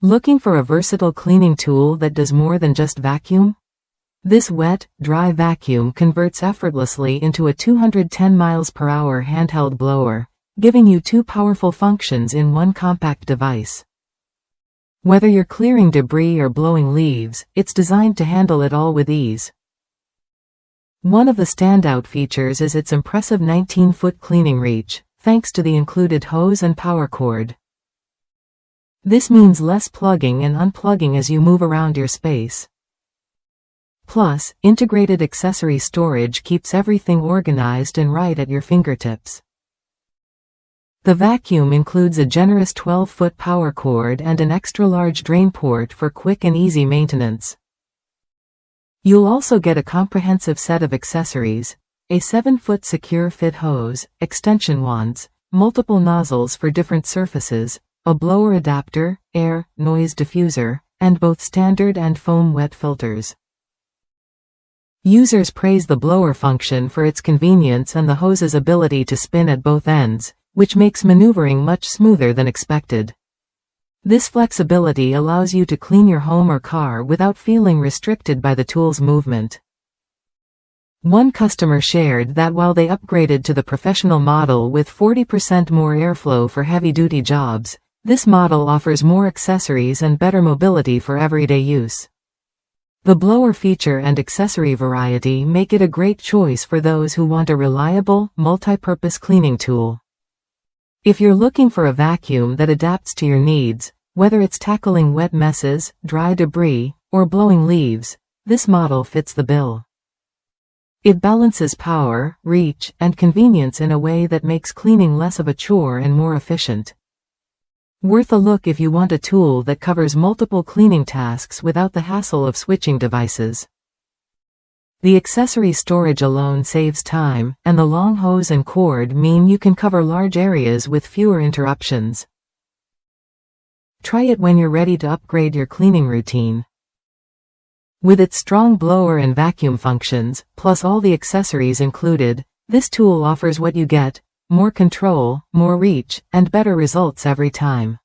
Looking for a versatile cleaning tool that does more than just vacuum? This wet, dry vacuum converts effortlessly into a 210 miles per hour handheld blower, giving you two powerful functions in one compact device. Whether you're clearing debris or blowing leaves, it's designed to handle it all with ease. One of the standout features is its impressive 19-foot cleaning reach, thanks to the included hose and power cord. This means less plugging and unplugging as you move around your space. Plus, integrated accessory storage keeps everything organized and right at your fingertips. The vacuum includes a generous 12-foot power cord and an extra-large drain port for quick and easy maintenance. You'll also get a comprehensive set of accessories: a 7-foot secure fit hose, extension wands, multiple nozzles for different surfaces, a blower adapter, air, noise diffuser, and both standard and foam wet filters. Users praise the blower function for its convenience and the hose's ability to spin at both ends, which makes maneuvering much smoother than expected. This flexibility allows you to clean your home or car without feeling restricted by the tool's movement. One customer shared that while they upgraded to the professional model with 40% more airflow for heavy-duty jobs, this model offers more accessories and better mobility for everyday use. The blower feature and accessory variety make it a great choice for those who want a reliable, multi-purpose cleaning tool. If you're looking for a vacuum that adapts to your needs, whether it's tackling wet messes, dry debris, or blowing leaves, this model fits the bill. It balances power, reach, and convenience in a way that makes cleaning less of a chore and more efficient. Worth a look if you want a tool that covers multiple cleaning tasks without the hassle of switching devices. The accessory storage alone saves time, and the long hose and cord mean you can cover large areas with fewer interruptions. Try it when you're ready to upgrade your cleaning routine. With its strong blower and vacuum functions, plus all the accessories included, this tool offers what you get: more control, more reach, and better results every time.